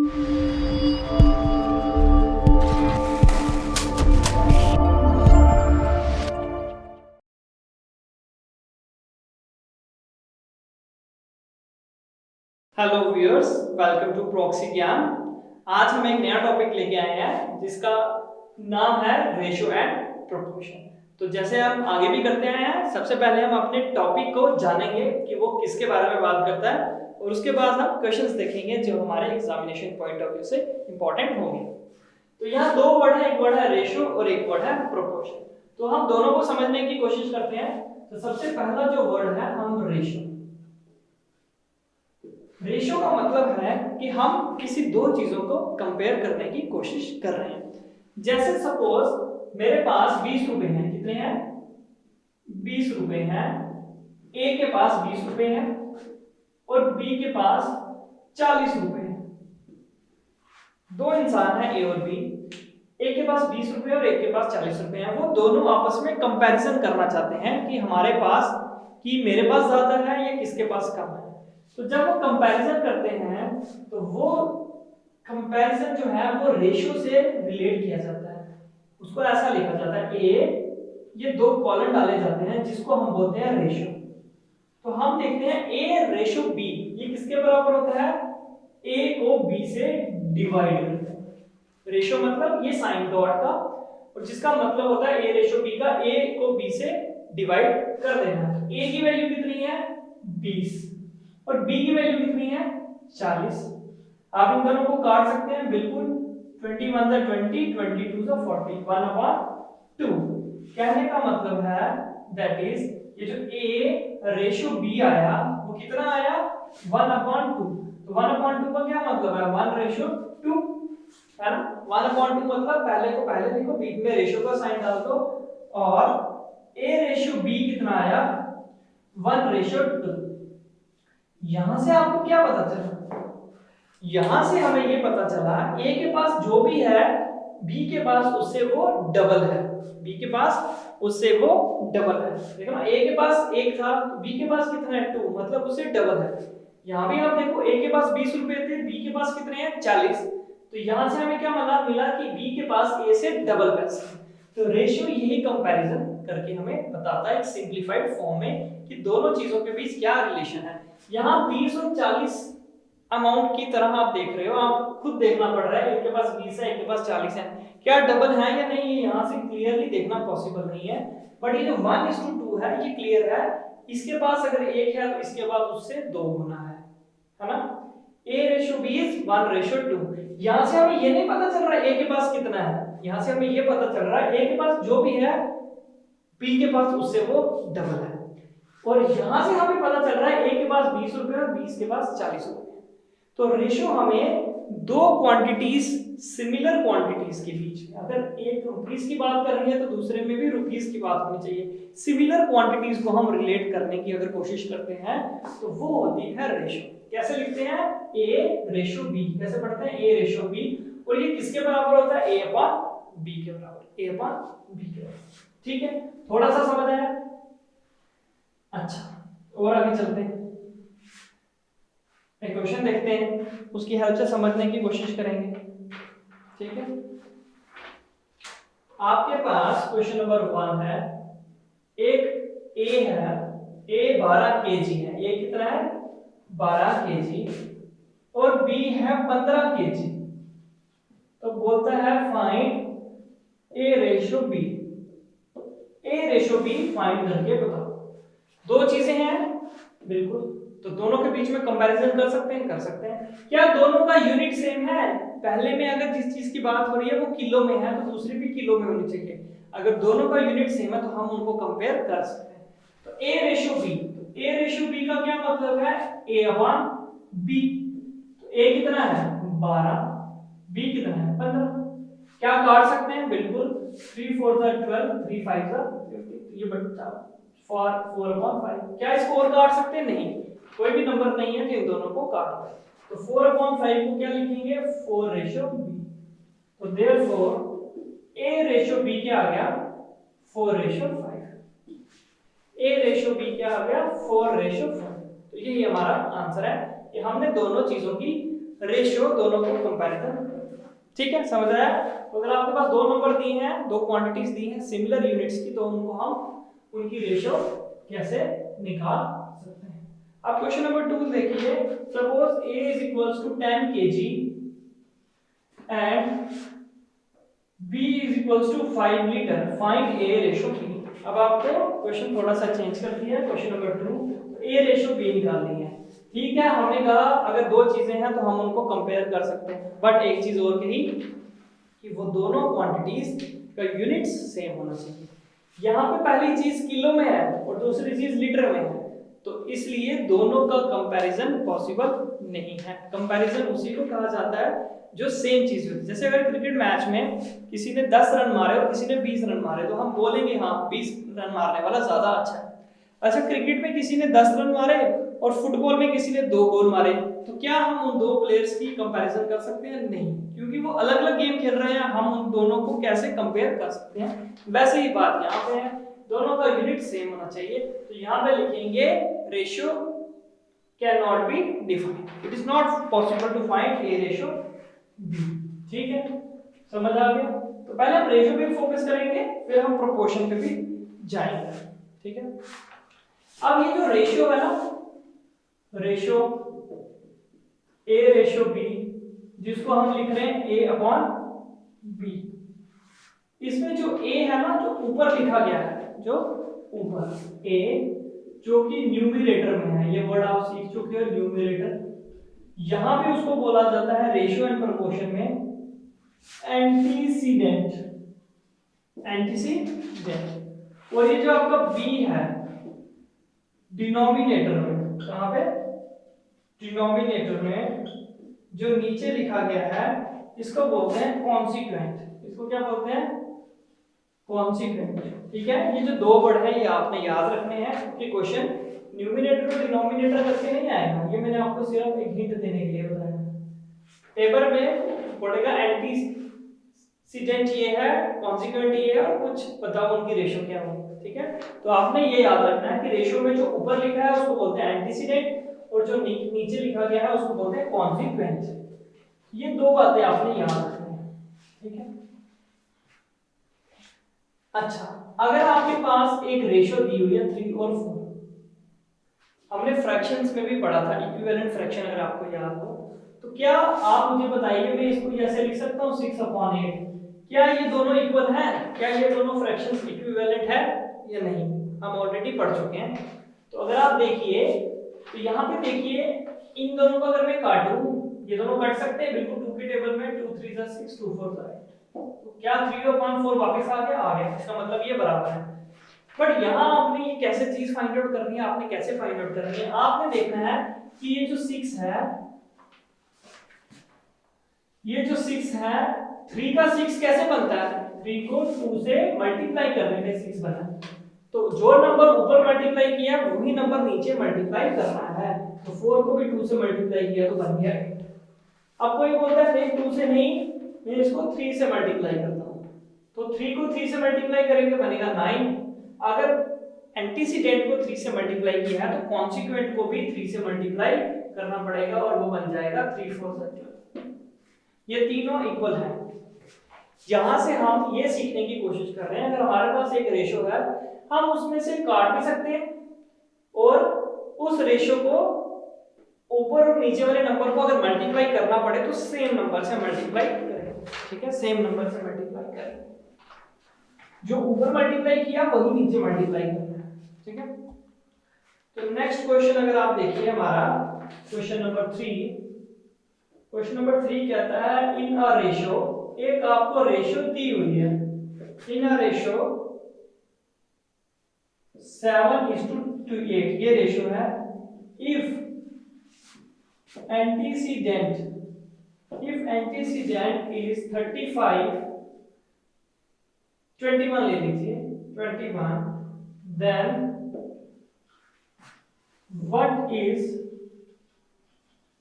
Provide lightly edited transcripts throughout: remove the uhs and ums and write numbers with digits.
Hello viewers, welcome to proxy Gyan. आज हम एक नया टॉपिक लेके आए हैं जिसका नाम है रेशियो एंड प्रोपोर्शन। तो जैसे हम आगे भी करते आए हैं, सबसे पहले हम अपने टॉपिक को जानेंगे कि वो किसके बारे में बात करता है, और उसके बाद हम क्वेश्चंस देखेंगे जो हमारे एग्जामिनेशन पॉइंट ऑफ व्यू से इंपॉर्टेंट होंगे। तो यहाँ दो वर्ड है, एक वर्ड है रेशियो और एक वर्ड है प्रोपोर्शन। तो हम दोनों को समझने की कोशिश करते हैं। तो सबसे पहला जो वर्ड है हम रेशियो। रेशियो का मतलब है कि हम किसी दो चीजों को कंपेयर करने की कोशिश कर रहे हैं। जैसे सपोज मेरे पास 20 रुपए हैं। कितने हैं? 20 रुपए हैं। ए के पास 20 रुपए हैं और बी के पास 40 रुपए हैं। दो इंसान हैं, ए और बी। ए के पास 20 रुपए और एक के पास 40 रुपए हैं। वो दोनों आपस में कंपैरिजन करना चाहते हैं कि हमारे पास, कि मेरे पास ज्यादा है या किसके पास कम है। तो जब वो कंपैरिजन करते हैं तो वो कंपैरिजन जो है वो रेशियो से रिलेट किया जाता है। उसको ऐसा लिखा जाता है ए, ये दो कॉलम डाले जाते हैं जिसको हम बोलते हैं रेशियो। तो हम देखते हैं ए रेशियो बी, ये किसके बराबर होता है? ए को बी से डिवाइड करते हैं। रेशियो मतलब ये साइन डॉट का, और जिसका मतलब होता है ए रेशियो बी का ए को बी से डिवाइड कर देना। ए की वैल्यू कितनी है? 20 और बी की वैल्यू कितनी है? 40। आप इन दोनों को काट सकते हैं बिल्कुल। 21 से 20, 22 से 40, 1/2। कहने का मतलब है दैट इज ये जो a रेशियो b आया वो कितना आया? 1/2। तो 1/2 का क्या मतलब है? 1:2 है ना। 1/2 मतलब पहले को पहले लिखो, बीच में रेशियो का साइन डाल दो, और a रेशियो b कितना आया? 1:2। यहां से आपको क्या पता चला? यहां से हमें ये पता चला ए के पास जो भी है बी के पास उससे वो डबल है। बी के पास उससे वो डबल है। देखो ना, ए के पास 1 था तो बी के पास कितना है? 2, मतलब उससे डबल है। यहां भी आप देखो, ए के पास 20 रुपए थे, बी के पास कितने हैं? 40। तो यहां से हमें क्या मिला कि बी के पास ए से डबल पैसे हैं। तो रेशियो यही कंपैरिजन करके हमें बताता है एक सिंपलीफाइड फॉर्म में कि दोनों चीजों के बीच क्या रिलेशन है। यहाँ 20 और 40 अमाउंट की तरह आप देख रहे हो, आप खुद देखना पड़ रहा है। एक के पास 20 है, एक के पास 40 है, क्या डबल है या नहीं, ये यहाँ से क्लियरली देखना पॉसिबल नहीं है। बट ये जो 1:2 है ये क्लियर है। इसके पास अगर 1 है तो इसके पास उससे 2 गुना है ना। A ratio B is 1:2। यहाँ से हमें ये नहीं पता चल रहा है A के पास कितना है, यहाँ से हमें ये पता चल रहा है A के पास जो भी है B के पास उससे वो डबल है। और यहां से हमें पता चल रहा है A के पास 20 रुपए और B के पास 40 रुपए। तो रेशियो हमें दो क्वांटिटीज, सिमिलर क्वांटिटीज के बीच में, अगर एक रुपीस की बात कर रही है तो दूसरे में भी रुपीस की बात होनी चाहिए। सिमिलर क्वांटिटीज को हम रिलेट करने की अगर कोशिश करते हैं तो वो होती है रेशियो। कैसे लिखते हैं? A ratio B. कैसे पढ़ते हैं? A ratio B. और ये किसके बराबर होता है? ए अपॉन बी के बराबर। ए अपॉन बी के बराबर। ठीक है, थोड़ा सा समझ आया? अच्छा, और आगे चलते हैं, एक क्वेश्चन देखते हैं, उसकी हेल्प से समझने की कोशिश करेंगे। ठीक है, आपके पास क्वेश्चन नंबर 1 है। एक ए है, ए 12 केजी है। ए कितना है? 12 केजी। और बी है 15 केजी। तो बोलता है find A ratio B. A ratio B find करके बताओ। दो चीजें हैं बिल्कुल, तो दोनों के बीच में कंपैरिजन कर सकते हैं? कर सकते हैं। क्या दोनों का यूनिट सेम है? पहले में अगर जिस चीज की बात हो रही है वो किलो में है तो दूसरी भी किलो में होनी चाहिए। अगर दोनों का यूनिट सेम है तो हम उनको कंपेयर कर सकते हैं। तो ए रेशियो बी, तो ए रेशियो बी का क्या मतलब है? ए अपॉन बी। तो ए कितना है? 12, बी कितना है? 15। क्या काट सकते हैं? बिल्कुल, 3 4 12, 3 5 50। ये बचा 4/5। क्या इसको और काट सकते हैं? नहीं, कोई भी नंबर नहीं है जिन दोनों को काटना है। तो 4/5 को क्या लिखेंगे? 4 रेशियो बी। तो देयरफॉर ए रेशियो बी क्या आ गया? 4 रेशियो 5। ए रेशियो बी क्या आ गया? 4 रेशियो 5। तो यही हमारा आंसर है कि हमने दोनों चीजों की रेशियो दोनों को कंपैरिजन। ठीक है, समझ आया? तो अगर आपके पास दो नंबर दिए हैं, दो क्वांटिटीज दी हैं सिमिलर यूनिट्स की, तो उनको हम उनकी रेशियो कैसे निकाल सकते हैं। अब क्वेश्चन नंबर 2 देखिए, suppose A is equals to 10 kg and B is equals to 5 liter, find A ratio B। अब आपको क्वेश्चन थोड़ा सा चेंज कर दिया, question number 2 A ratio B निकालनी है। ठीक है, हमने कहा अगर दो चीजें हैं तो हम उनको कंपेयर कर सकते हैं, बट एक चीज और कही कि वो दोनों क्वांटिटीज का यूनिट्स सेम होना चाहिए। यहाँ पे पहली चीज किलो में है और दूसरी चीज लीटर में है, तो इसलिए दोनों का कंपैरिजन पॉसिबल नहीं है। कंपैरिजन उसी को कहा जाता है जो सेम चीज होती है। जैसे अगर क्रिकेट मैच में किसी ने 10 रन मारे और किसी ने 20 रन मारे, तो हम बोलेंगे हाँ 20 रन मारने वाला ज्यादा अच्छा है। अच्छा, क्रिकेट में किसी ने 10 रन मारे और फुटबॉल में किसी ने 2 गोल मारे, तो क्या हम उन दो प्लेयर्स की कंपैरिजन कर सकते हैं? नहीं, क्योंकि वो अलग अलग गेम खेल रहे हैं, हम उन दोनों को कैसे कंपेयर कर सकते हैं? वैसे ही बात यहाँ पे है, दोनों का यूनिट सेम होना चाहिए। तो यहाँ पे लिखेंगे ratio can not be defined, it is not possible to find A ratio B. ठीक है, समझ आ गया? तो पहले हम रेशियो पे फोकस करेंगे, फिर हम प्रोपोर्शन पे भी जाएंगे। ठीक है, अब ये जो रेशियो है ना, रेशियो ए रेशियो बी, जिसको हम लिख रहे हैं ए अपॉन बी, इसमें जो ए है ना, जो ऊपर लिखा गया है, जो ऊपर ए, जो कि न्यूमरेटर में है, ये वर्ड आप सीख चुके हो न्यूमरेटर, यहां पे उसको बोला जाता है रेशियो एंड प्रोपोर्शन में एंटीसीडेंट, एंटीसीडेंट। और ये जो आपका बी है डिनोमिनेटर में, कहां पे? डिनोमिनेटर में जो नीचे लिखा गया है, इसको बोलते हैं कॉन्सिक्वेंट। इसको क्या बोलते हैं? कॉन्सिक्वेंट। ठीक है, ये जो दो वर्ड है ये आपने याद रखने हैं, क्योंकि क्वेश्चन न्यूमरेटर और डिनोमिनेटर करके नहीं आएगा, ये मैंने आपको सिर्फ एक हिंट देने के लिए बताया। पेपर में पड़ेगा एंटीसीडेंट ये है, कॉन्सिक्वेंट ये है, और कुछ बताओ उनकी रेशियो क्या होगी। ठीक है, तो आपने ये याद रखना है कि रेशियो में जो ऊपर लिखा है उसको बोलते हैं एंटीसीडेंट, और जो नीचे लिखा गया है उसको बोलते हैं कॉन्सिक्वेंट। ये दो बातें आपने याद रखनी है। ठीक है, अच्छा, अगर आपके पास एक रेशियो दी हुई है 3 और 4, हमने फ्रैक्शंस में भी पढ़ा था इक्विवेलेंट फ्रैक्शन, अगर आपको याद हो, तो क्या आप मुझे बताइए, मैं इसको जैसे लिख सकता हूँ 6/8, क्या ये दोनों इक्वल हैं? क्या ये दोनों फ्रैक्शंस इक्विवेलेंट है या नहीं? हम ऑलरेडी पढ़ चुके हैं। तो अगर आप देखिए, तो यहाँ पे देखिए, इन दोनों को अगर मैं काटूं, ये दोनों कट सकते हैं बिल्कुल 2 की टेबल में, 2 3 6, 2 4 8, तो क्या 3/4 वापस आ गया? आ गया, इसका मतलब ये बराबर है। बट यहाँ आपने ये कैसे चीज फाइंड आउट करनी है? आपने कैसे फाइंड आउट करनी है? आपने देखना है कि ये जो 6 है, ये जो 6 है, 3 का 6 कैसे बनता है? 3 को 2 से मल्टीप्लाई करने पे 6 बना। तो जो नंबर ऊपर मल्टीप्लाई किया वही नंबर नीचे मल्टीप्लाई करना है। तो 4 को भी 2 से मल्टीप्लाई किया तो बन गया 8। अब कोई बोलता है नहीं 2 से नहीं, मैं इसको 3 से मल्टीप्लाई करता हूं, तो 3 को 3 से मल्टीप्लाई करेंगे बनेगा 9। अगर एंटीसीडेंट को 3 से मल्टीप्लाई किया है तो कॉन्सिक्वेंट को भी 3 से मल्टीप्लाई करना पड़ेगा, और वो बन जाएगा 3 4 12। ये तीनों इक्वल हैं। यहां से हम ये सीखने की कोशिश कर रहे हैं, अगर हमारे पास एक रेशियो है, हम उसमें से काट भी सकते हैं, और उस रेशियो को ऊपर और नीचे वाले नंबर को अगर मल्टीप्लाई करना पड़े तो सेम नंबर से मल्टीप्लाई करें। ठीक है, सेम नंबर से मल्टीप्लाई करें, जो ऊपर मल्टीप्लाई किया वही नीचे मल्टीप्लाई करना है। ठीक है, तो नेक्स्ट क्वेश्चन अगर आप देखिए हमारा क्वेश्चन नंबर 3, क्वेश्चन नंबर 3 कहता है इन अ रेशियो, एक आपको रेशियो दी हुई है, इन अ रेशियो 7:8, ये रेशियो है। इफ एंटीसीडेंट इज 35, 21 ले लीजिए, 21, then what is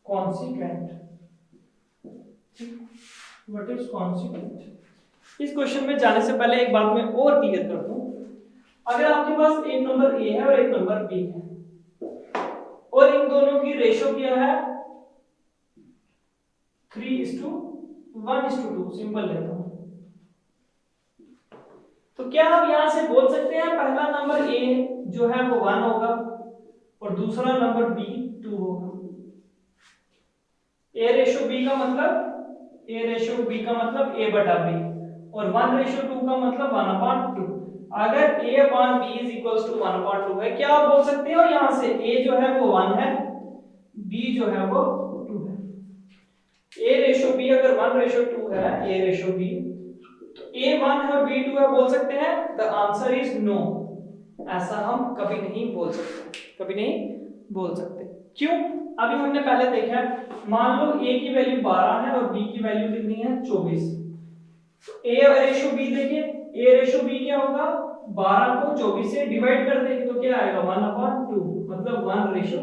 consequent? What is consequent? इस क्वेश्चन में जाने से पहले एक बात मैं और क्लियर कर दूं, अगर आपके पास एक नंबर ए है और एक नंबर बी है, और इन दोनों की रेशियो क्या है? 3:1:2 सिंपल लेता हूं। तो क्या हम यहां से बोल सकते हैं पहला नंबर ए जो है वो 1 होगा और दूसरा नंबर बी 2 होगा। a/b का मतलब a बटा b और 1/2 का मतलब 1/2। अगर a/b इज इक्वल्स टू 1/2 है, क्या आप बोल सकते हो यहां से a जो है वो 1 है, b जो है वो 2 है। a/b अगर 1/2 है, a/b तो a 1 है और b 2 है, बोल सकते हैं? The answer is no. ऐसा हम कभी नहीं बोल सकते, कभी नहीं बोल सकते। क्यों? अभी हमने पहले देखा, मान लो a की वैल्यू 12 है और b की वैल्यू कितनी है 24। तो a/b देखिए, a/b क्या होगा, 12 को 24 से डिवाइड कर देंगे तो क्या आएगा 1/2 मतलब 1/2।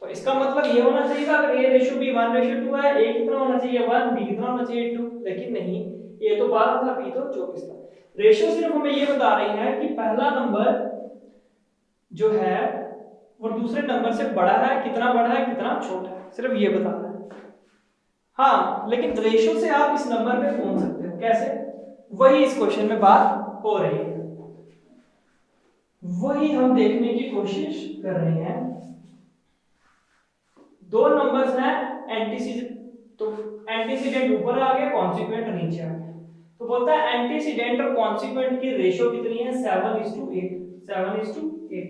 तो इसका मतलब ये होना चाहिए था अगर a/b 1/2 है, a कितना होना चाहिए 1, b कितना होना चाहिए 2, लेकिन नहीं, a तो 12 था, b तो 24 था। रेशियो सिर्फ हमें ये बता रही है कि पहला नंबर जो है वो दूसरे नंबर से बड़ा है, कितना बड़ा है कितना छोटा है, सिर्फ ये बता रहा है। हाँ, लेकिन रेशियो से आप इस नंबर पे पहुंच सकते हो, कैसे? वही इस क्वेश्चन में बात हो रही है, वही हम देखने की कोशिश कर रहे हैं। दो नंबर्स हैं एंटीसीडेंट, तो एंटीसीडेंट ऊपर आ गया, कॉन्सिक्वेंट नीचे आ गया। तो बोलता है एंटीसीडेंट और कॉन्सिक्वेंट की रेशियो कितनी है 7:8।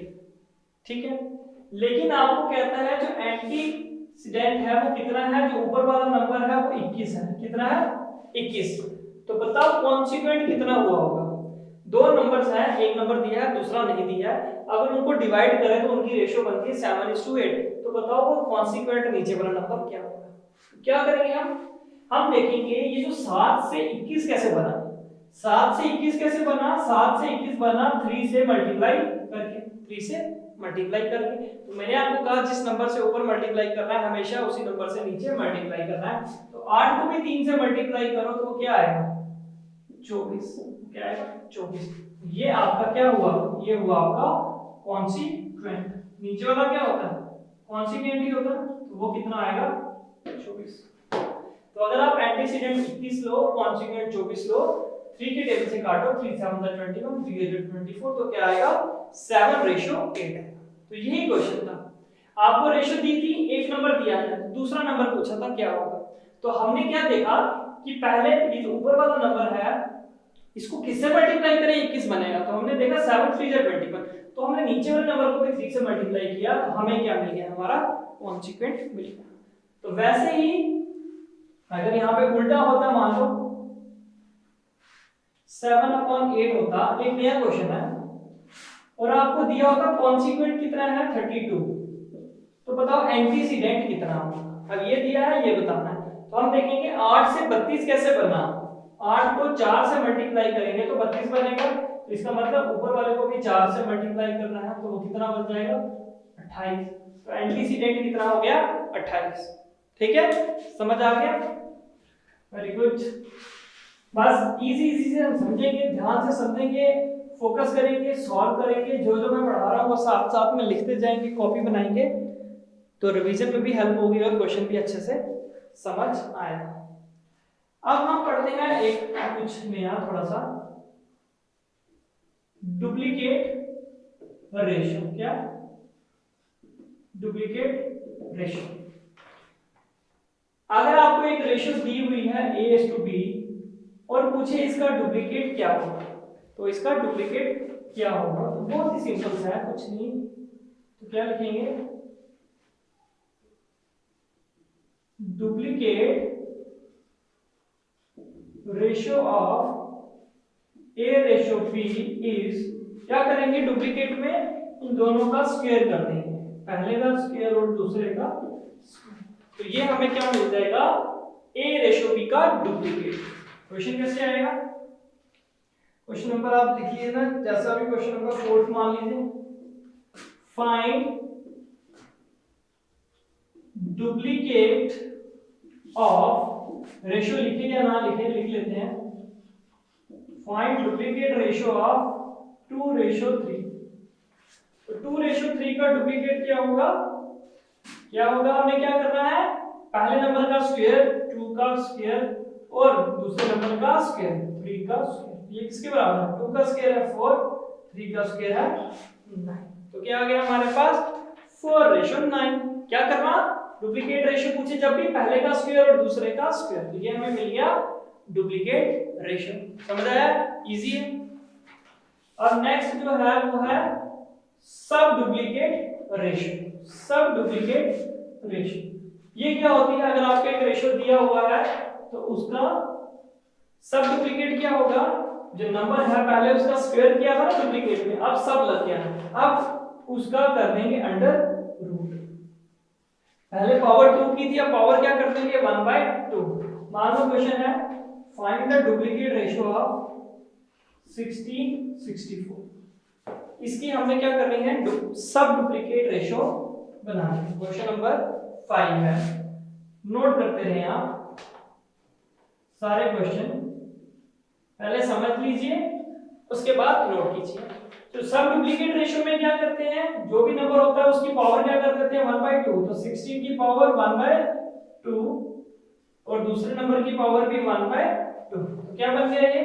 ठीक है, लेकिन आपको कहता है जो एंटीसीडेंट है वो कितना है, जो ऊपर वाला नंबर है वो 21 है। कितना है 21। तो बताओ कॉन्सिक्वेंट कितना हुआ होगा। दो नंबर्स हैं, एक नंबर दिया है दूसरा नहीं दिया है, अगर उनको डिवाइड करें तो उनकी रेशियो बनती है 7:8। तो बताओ वो कॉन्सिक्वेंट नीचे वाला नंबर क्या होगा। क्या करेंगे हम देखेंगे ये जो 7 से 21 कैसे बना। 7 से 21 कैसे बना, 7 से 21 बना 3 से मल्टीप्लाई करके, 3 से मल्टीप्लाई करके। तो मैंने आपको कहा जिस नंबर से ऊपर मल्टीप्लाई करना है हमेशा उसी नंबर से नीचे मल्टीप्लाई करना है। तो 8 को भी 3 से मल्टीप्लाई करो तो वो क्या आएगा 24। क्या आएगा 24। ये आपका क्या हुआ, ये हुआ आपका कॉन्सिक्वेंट। नीचे वाला क्या होता है कॉन्सिक्वेंट ही होता है, तो वो कितना आएगा 24। तो अगर आप एंटीसीडेंट 21 लो, कॉन्सिक्वेंट 24 लो, 3 के टेबल से काटो, 3 7 21, 3 8 24, तो क्या आएगा 7:8। तो यही क्वेश्चन था, आपको रेशियो दी थी, एक नंबर दिया है, दूसरा नंबर पूछा था क्या होगा। तो हमने क्या देखा कि पहले ये जो ऊपर वाला नंबर है इसको किससे मल्टीप्लाई करें 21 बनेगा। तो हमने देखा 7 3 21, तो हमने नीचे वाले नंबर को भी 3 से मल्टीप्लाई किया, तो हमें क्या मिल गया, हमारा कॉन्सिक्वेंट मिल गया। तो वैसे ही अगर यहाँ पे उल्टा होता, मान लो 7/8 होता, एक नया क्वेश्चन है और आपको दिया होगा कॉन्सिक्वेंट कितना है 32, तो बताओ एंटीसीडेंट कितना होगा। अब ये दिया है ये बताना है, तो हम देखेंगे 8 से 32 कैसे बना। 8 को 4 से मल्टीप्लाई करेंगे तो 32 बनेगा, तो इसका मतलब ऊपर वाले को भी 4 से मल्टीप्लाई करना है, तो वो कितना बन जाएगा 28। तो एंटीसीडेंट कितना हो गया 28। ठीक है, समझ आ गया, वेरी गुड। बस इजी से हम समझेंगे, ध्यान से समझेंगे, फोकस करेंगे, सॉल्व करेंगे, जो जो मैं पढ़ा रहा हूँ वो साथ साथ में लिखते जाएंगे, कॉपी बनाएंगे, तो रिवीजन में भी हेल्प होगी और क्वेश्चन भी अच्छे से समझ आएगा। अब हम पढ़ते हैं एक कुछ नया थोड़ा सा, डुप्लीकेट रेशियो। क्या डुप्लीकेट रेशियो। अगर आपको एक रेशियो दी हुई है a:b और पूछे इसका डुप्लीकेट क्या होगा, तो इसका डुप्लीकेट क्या होगा, तो बहुत ही सिंपल सा है, कुछ नहीं, तो क्या लिखेंगे duplicate ratio of a/b is, क्या करेंगे डुप्लीकेट में इन दोनों का स्क्वायर कर देंगे, पहले का स्क्वायर और दूसरे का, तो ये हमें क्या मिल जाएगा a/b का डुप्लीकेट। क्वेश्चन कैसे आएगा, क्वेश्चन नंबर आप लिखिए ना, जैसा अभी क्वेश्चन नंबर 4 मान लीजिए, फाइंड डुप्लीकेट ऑफ, रेशियो लिखे या ना लिखे लिख लेते हैं, फाइंड डुप्लीकेट रेशियो ऑफ 2:3। तो 2:3 का डुप्लीकेट क्या होगा, क्या होगा, हमें क्या करना है पहले नंबर का स्क्वायर 2 का स्क्वायर और दूसरे नंबर का स्क्वायर 3 का स्क्वायर, ये किसके बराबर है? 2 का स्क्वायर है 4, 3 का स्क्वायर है 9। तो क्या आ गया हमारे पास 4:9। क्या करना? डुप्लीकेट रेशियो पूछे जब भी पहले का स्क्वायर और दूसरे का स्क्वायर, तो ये हमें मिल गया डुप्लीकेट रेशियो। समझ आया? इजी है। और नेक्स्ट जो है वो है सब डुप्लीकेट रेशियो। सब डुप्लीकेट रेशियो ये क्या होती है? अगर आपको एक रेशियो दिया हुआ है तो उसका सब डुप्लीकेट क्या होगा? जो नंबर है पहले उसका स्क्वायर किया था ना डुप्लीकेट में, अब सब लग गया, अब उसका कर देंगे अंडर रूट। पहले पावर 2 की थी, अब पावर क्या कर देंगे 1/2। मान लो क्वेश्चन है find the duplicate ratio of 1664। इसकी हमने क्या करनी है? सब डुप्लीकेट रेशियो बनानी है। क्वेश्चन नंबर 5 है, नोट करते रहे आप सारे क्वेश्चन, पहले समझ लीजिए उसके बाद नोट कीजिए। तो सब डुप्लीकेट रेशियो में क्या करते हैं? जो भी नंबर होता है उसकी पावर क्या कर देते हैं 1/2। तो 16 की पावर 1/2 और दूसरे नंबर की पावर भी 1/2। तो क्या बन गया ये?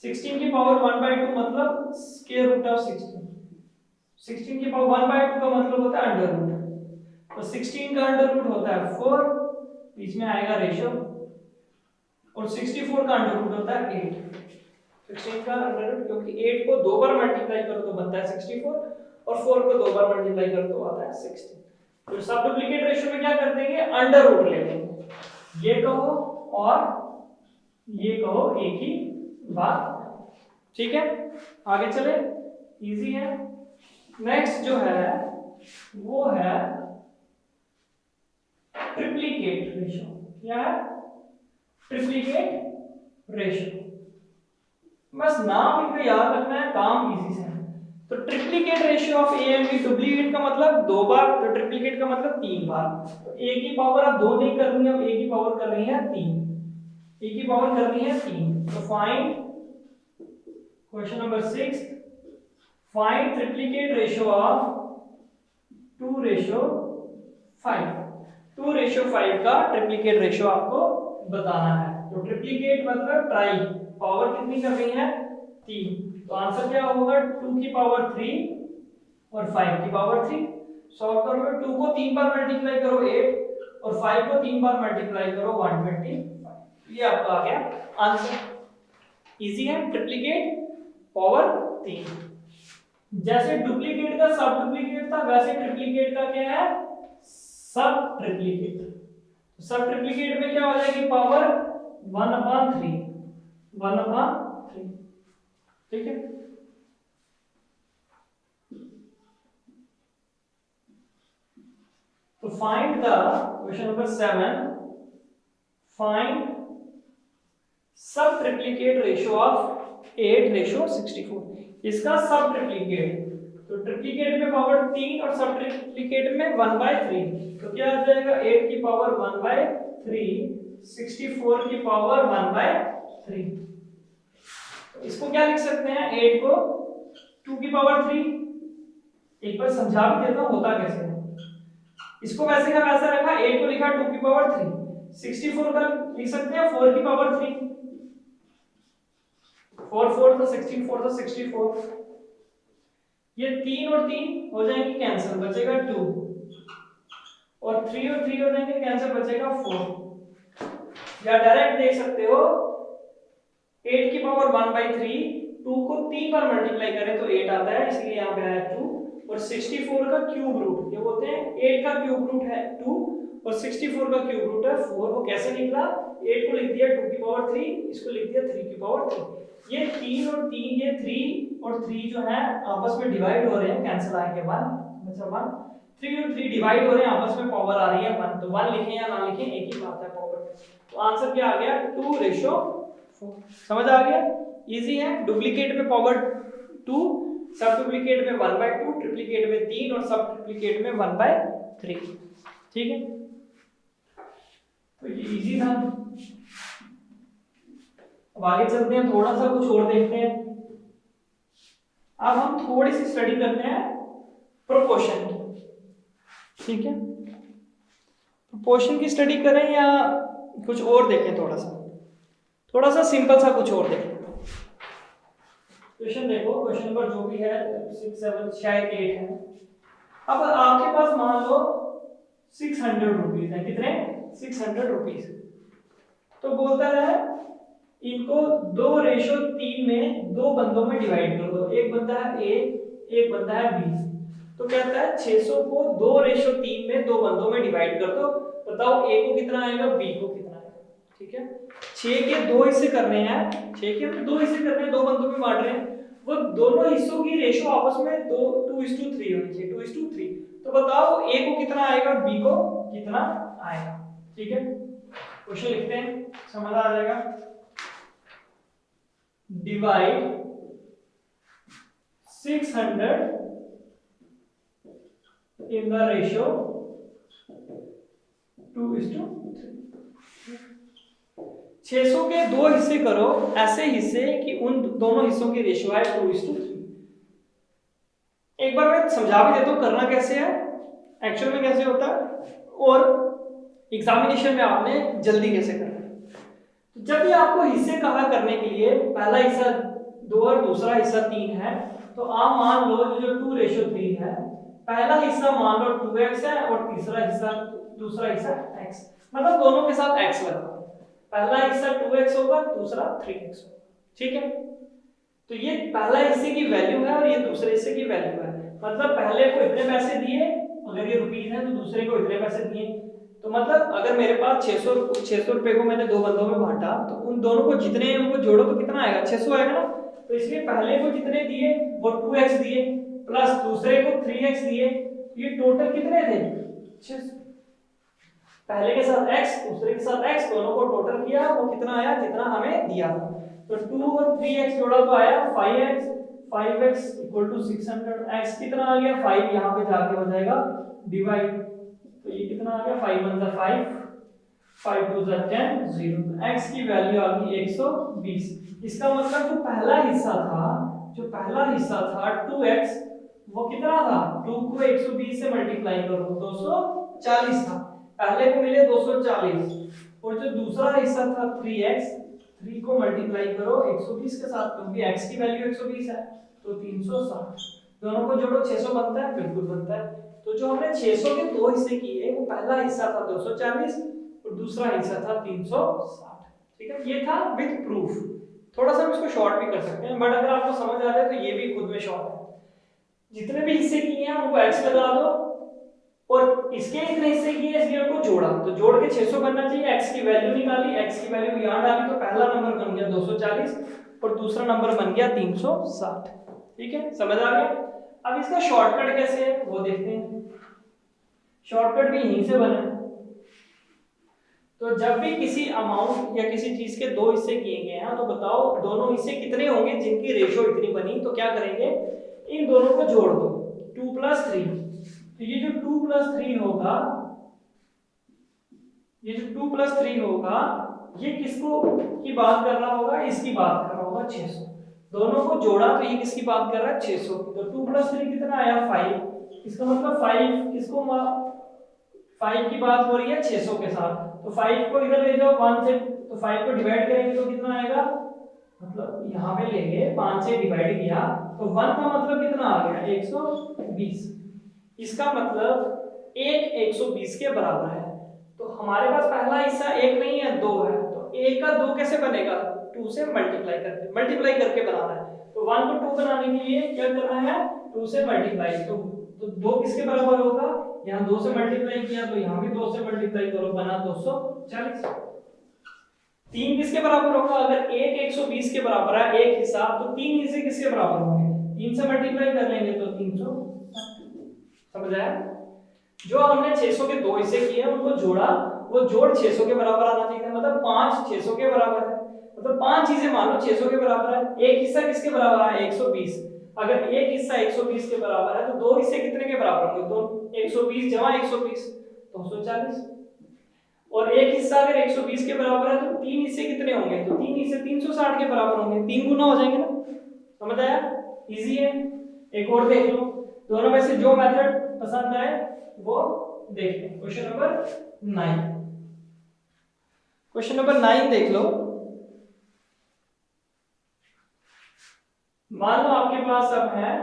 16 की पावर 1/2 मतलब स्क्वायर रूट ऑफ 16। 16 की पावर 1/2 का मतलब होता है अंडर रूट। तो 16 का अंडर रूट होता है 4, बीच में आएगा रेशियो, और 64 का अंडर रूट होता है 8। 16 का अंडर रूट, क्योंकि 8 को 2 बार मल्टीप्लाई करो तो बनता है 64 और 4 को 2 बार मल्टीप्लाई करो तो आता है 16। तो सब डुप्लीकेट रेशियो में क्या कर देंगे? अंडर रूट ले लेंगे। ये कहो और ये कहो एक ही बात। ठीक है, आगे चले, इजी है। नेक्स्ट जो है वो है ट्रिप्लीकेट रेशियो। क्या है? Triplicate ratio. बस नाम इनको याद रखना है, काम इजी से है। तो triplicate ratio of A and B, duplicate का मतलब 2 बार, तो ट्रिप्लीकेट का मतलब 3 बार। तो ए की पावर अब 2 नहीं कर रही है, अब ए की पावर कर रही है 3। ए की पावर कर रही है 3। तो find question number 6, find triplicate ratio of 2:5। 2:5 का ट्रिप्लीकेट रेशियो आपको बताना है। तो ट्रिप्लीकेट मतलब ट्राई, पावर कितनी कर रही है 3। तो आंसर क्या होगा 2 की पावर 3 और 5 की पावर 3। सॉल्व करो, 2 को 3 बार मल्टीप्लाई करो 8 और 5 को 3 बार मल्टीप्लाई करो 125। ये आपका आ गया आंसर। इजी है, ट्रिप्लीकेट पावर 3। जैसे डुप्लीकेट का सब डुप्लीकेट था, वैसे ट्रिप्लीकेट का क्या है? सब ट्रिप्लीकेट। सब ट्रिप्लीकेट में क्या हो जाएगी? पावर 1/3। 1/3। ठीक है, तो find the question number 7, find सब ट्रिप्लीकेट रेशियो ऑफ 8:64। इसका सब ट्रिप्लीकेट, तो ट्रिप्लीकेट में पावर 3 और सब ट्रिप्लीकेट में 1/3। तो क्या आ जाएगा 8 की पावर 1/3, 64 की पावर 1/3। तो इसको क्या लिख सकते हैं? 8 को 2 की पावर 3। एक बार समझा भी देता हूं होता कैसे है। इसको वैसे का वैसा रखा, 8 को लिखा 2 की पावर 3। 64 का लिख सकते हैं 4 की पावर 3। 4 4 तो 64 तो 64। ये 3 और 3 हो जाएंगे कैंसिल, बचेगा 2, और 3 और 3 हो जाएंगे कैंसिल, बचेगा 4। या डायरेक्ट देख सकते हो 8 की पावर 1/3, 2 को 3 बार मल्टीप्लाई करें तो 8 आता है, इसलिए यहाँ पे आया 2। और 64 का क्यूब रूट, ये बोलते हैं 8 का क्यूब रूट है 2 और 64 का क्यूब रूट है 4। वो कैसे निकला? 8 को लिख दिया 2 की पावर 3, इसको लिख दिया 3 की पावर 3। ये 3 और 3, ये 3 और 3 जो है आपस में डिवाइड हो रहे हैं, कैंसिल आएंगे 1, बचा 1। 3 और 3 डिवाइड हो रहे हैं, आपस में पावर आ रही है 1। तो 1 लिखें या ना लिखें एक ही बात है पावर। तो आंसर क्या आ गया 2:4। समझ आ गया? इजी है। डुप्लीकेट में पावर 2, सब डुप्लीकेट में 1/2, ट्रिप्लीकेट में 3 और सब ट्रिप्लीकेट में 1/3। ठीक है, तो ये इजी था। अब आगे चलते हैं, थोड़ा सा कुछ और देखते हैं। अब हम थोड़ी सी स्टडी करते हैं प्रोपोर्शन की। ठीक है, क्वेश्चन की स्टडी करें या कुछ और देखें? थोड़ा सा सिंपल सा कुछ और देखें। क्वेश्चन देखो, क्वेश्चन नंबर जो भी है 6 7 शायद 8 है। अब आपके पास मान लो 600 रुपीज है। कितने? 600 रुपीज। तो बोलता है इनको 2:3 में दो बंदों में डिवाइड कर दो। एक बंदा है ए, एक बंदा है बी। तो कहता है 600 को 2:3 में दो बंदों में डिवाइड कर दो। बताओ ए को कितना आएगा, बी को कितना आएगा। ठीक है, 6 के 2 हिस्से करने हैं, 6 के 2 हिस्से करने हैं, दो बंदों में बांट रहे हैं। वो दोनों हिस्सों की रेशो आपस में 2:3 होनी चाहिए, 2:3। तो बताओ ए को कितना आएगा, बी को कितना आएगा। ठीक है, क्वेश्चन लिखते हैं, समझ आ जाएगा। Divide 600 in the ratio 2:3। 600 के 2 हिस्से करो, ऐसे हिस्से कि उन दोनों हिस्सों की रेशियो है 2:3। एक बार मैं समझा भी देता हूं करना कैसे है, एक्चुअल में कैसे होता है और एग्जामिनेशन में आपने जल्दी कैसे करना है। तो जब भी आपको हिस्से कहा करने के लिए पहला हिस्सा 2 और दूसरा हिस्सा 3 है, तो आप मान लो जो 2:3 है, पहला हिस्सा मान लो 2x है और दूसरा हिस्सा x, मतलब दोनों के साथ x लगा। पहला हिस्सा 2x होगा, दूसरा 3x होगा। ठीक है, तो ये पहला हिस्से की वैल्यू है और ये दूसरे हिस्से की वैल्यू है। मतलब पहले को इतने पैसे दिए, अगर ये रुपीस है तो दूसरे को इतने पैसे दिए। तो मतलब अगर मेरे पास 600 रुपए को मैंने दो बंदों में बांटा, तो उन दोनों को जितने हैं उनको जोड़ो तो कितना आएगा, 600 आएगा ना। तो इसलिए पहले को जितने दिए वो 2x दिए, प्लस दूसरे को 3x दिए। ये टोटल कितने थे, 600। पहले के साथ x, दूसरे के साथ x, दोनों को टोटल किया, वो कितना आया, जितना हमें दिया था। तो 2 और 3x जोड़ा तो आया 5x, 5x equal to 600। x कितना आ गया, 5 यहाँ पे जाके हो जाएगा डिवाइड। तो ये कितना आ गया, 5 1 जा 5, 5 2 जा 10, 0। तो x की वैल्यू आ गई 120। इसका मतलब जो पहला हिस्सा था 2x, वो कितना था, 2 को 120 से मल्टीप्लाई करो 240 था। पहले को मिले 240, और जो दूसरा हिस्सा था 3x, 3 को मल्टीप्लाई करो 120 के साथ, क्योंकि x की वैल्यू 120 है, तो 360। दोनों को जोड़ो 600 बनता है, बिल्कुल बनता है। तो जो हमने 600 के दो हिस्से किए, वो पहला हिस्सा था 240 और दूसरा हिस्सा था 360। ठीक है, ये था विद प्रूफ। थोड़ा सा हम इसको शॉर्ट भी कर सकते हैं, बट अगर आपको समझ आ जाए तो ये भी खुद में शॉर्ट है। जितने भी हिस्से किए हैं उनको x लगा दो, और इसके इतने हिस्से किए इसलिए उनको जोड़ा, तो जोड़ के 600 बनना चाहिए। x की वैल्यू निकाली, x की वैल्यू यहां डाली, तो पहला नंबर बन गया 240 और दूसरा नंबर बन गया 360। ठीक है, समझ आ गया। अब इसका शॉर्टकट कैसे है वो देखते हैं। शॉर्टकट भी यहीं से बना। तो जब भी किसी अमाउंट या किसी चीज के दो हिस्से किए गए हैं, तो बताओ दोनों हिस्से कितने होंगे जिनकी रेशियो इतनी बनी। तो क्या करेंगे, इन दोनों को जोड़ दो, 2 + 3। तो ये जो 2 + 3 होगा, ये जो 2 + 3 होगा, ये किसको की बात कर रहा होगा, इसकी बात कर रहा होगा 600। दोनों को जोड़ा तो ये किसकी बात कर रहा है, 600। तो 2 + 3 कितना आया, 5। इसका मतलब 5 किसको 5 की बात हो रही है 600 के साथ। तो 5 को इधर ले जाओ 1 से, तो 5 को डिवाइड करेंगे तो कितना आएगा, मतलब यहाँ पे लेंगे 5 से डिवाइड किया तो 1 का मतलब कितना आ गया, 120। इसका मतलब 1 120 के बराबर है। तो हमारे पास पहला हिस्सा 1 नहीं है, 2 है। तो 1 का 2 कैसे बनेगा, 2 से मल्टीप्लाई करके बनाना है। तो 1 को 2 बनाने के लिए क्या करना है, 2 से मल्टीप्लाई। तो 2 किसके बराबर होगा, यहाँ 2 से मल्टीप्लाई किया तो यहाँ भी 2 से मल्टीप्लाई करो, बना 240। 3 किसके बराबर होगा, अगर 1 120 के बराबर है एक हिस्सा, तो 3 हिस्से किसके बराबर होंगे, 3 से मल्टीप्लाई कर लेंगे तो 360। समझ आया। जो हमने 600 के दो हिस्से किए हैं उनको जोड़ा, वो जोड़ 600 के बराबर आना चाहिए। मतलब 5 600 के बराबर है, मतलब 5 चीजें मान लो 600 के बराबर है। एक हिस्सा किसके बराबर है, 120। अगर एक हिस्सा 120 के बराबर है तो दो हिस्से कितने के बराबर होंगे, तो 120 जमा 120 240। और एक हिस्सा अगर 120 के बराबर है तो तीन हिस्से कितने होंगे, तो तीन हिस्से 360 के बराबर होंगे, 3 गुना हो जाएंगे ना। समझ आया, इजी है। एक और देख लो, दोनों में से जो मेथड पसंद आए वो देखते हैं। क्वेश्चन नंबर 9, क्वेश्चन नंबर 9 देख लो। मान लो आपके पास अब है,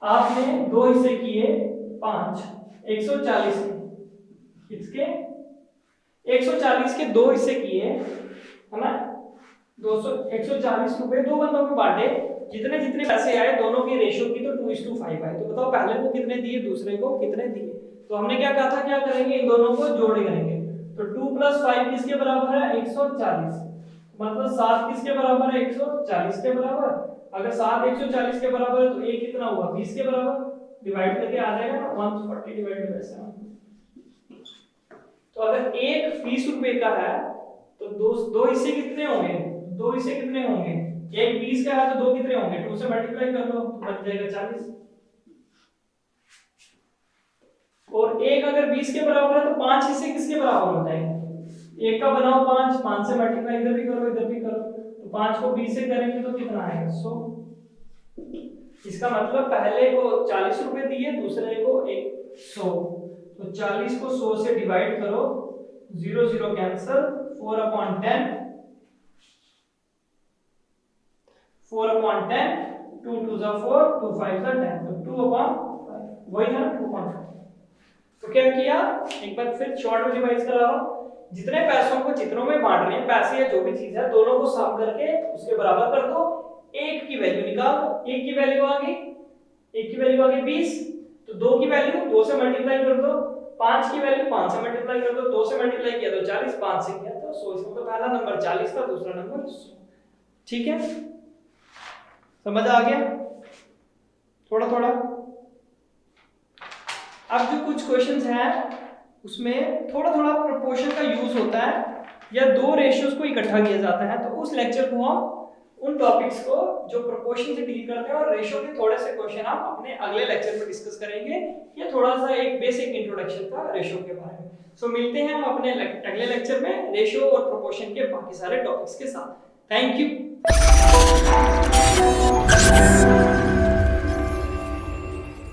आपने दो हिस्से किए 5, 140 के, इसके 140 के दो हिस्से किए है ना, 140 रुपए दो बंदों में बांटे, जितने जितने पैसे आए दोनों की रेशियो की तो 2:5 आए। तो बताओ पहले को कितने दिए, दूसरे को कितने दिए। तो हमने क्या कहा था, क्या करेंगे, इन दोनों को जोड़े करेंगे। तो 2 + 5 किसके बराबर है, 140, मतलब 7 किसके बराबर है, 140 के बराबर। अगर 7 140 के बराबर है तो a कितना हुआ, 20 के बराबर, डिवाइड करके आ जाएगा ना 140 डिवाइडेड बाय 7। तो अगर एक 20 रुपए का है तो दो हिस्से कितने होंगे, दो हिस्से कितने होंगे, एक 20 का है तो दो कितने होंगे, 2 से मल्टीप्लाई कर लो तो बच जाएगा 40। और एक अगर 20 के बराबर है तो 5 हिस्से किसके बराबर होता है, एक का बनाओ 5, 5 से मल्टीप्लाई इधर भी करो इधर भी करो, तो 5 को 20 से करेंगे तो कितना आएगा, 100। इसका मतलब पहले को 40 रुपए दिए, दूसरे को 100, तो 40 को 100 से डिवाइड करो, 0 0 कैंसिल, 4/10, 4/10, 2 2 जा 4, 2 5 जा 10, तो 2/5 वही था 2.5। तो क्या किया, एक बार फिर शॉर्ट में रिवाइज करा रहा हूं, जितने पैसों को जितनों में बांट रहे हैं, पैसे या जो भी चीज है दोनों को सम करके उसके बराबर कर दो, एक की वैल्यू निकाल दो। एक की वैल्यू आ गई, एक की वैल्यू आ गई 20, तो दो की वैल्यू 2 से मल्टीप्लाई कर दो, 5 की वैल्यू 5 से मल्टीप्लाई कर दो, 2 से मल्टीप्लाई किया तो 40, 5 से किया तो 100। इसमें तो पहला नंबर 40 था, दूसरा नंबर 100। ठीक है, समझ आ गया थोड़ा थोड़ा। अब जो कुछ क्वेश्चंस हैं उसमें थोड़ा थोड़ा प्रोपोर्शन का यूज होता है या दो रेशियोज को इकट्ठा किया जाता है, तो उस लेक्चर को हम उन टॉपिक्स को जो प्रोपोर्शन से डील करते हैं और रेशियो के थोड़े से क्वेश्चन हम अपने अगले लेक्चर में डिस्कस करेंगे। ये थोड़ा सा एक बेसिक इंट्रोडक्शन था रेशियो के बारे में। सो मिलते हैं हम अपने अगले लेक्चर में रेशियो और प्रोपोर्शन के बाकी सारे टॉपिक्स के साथ। Thank you.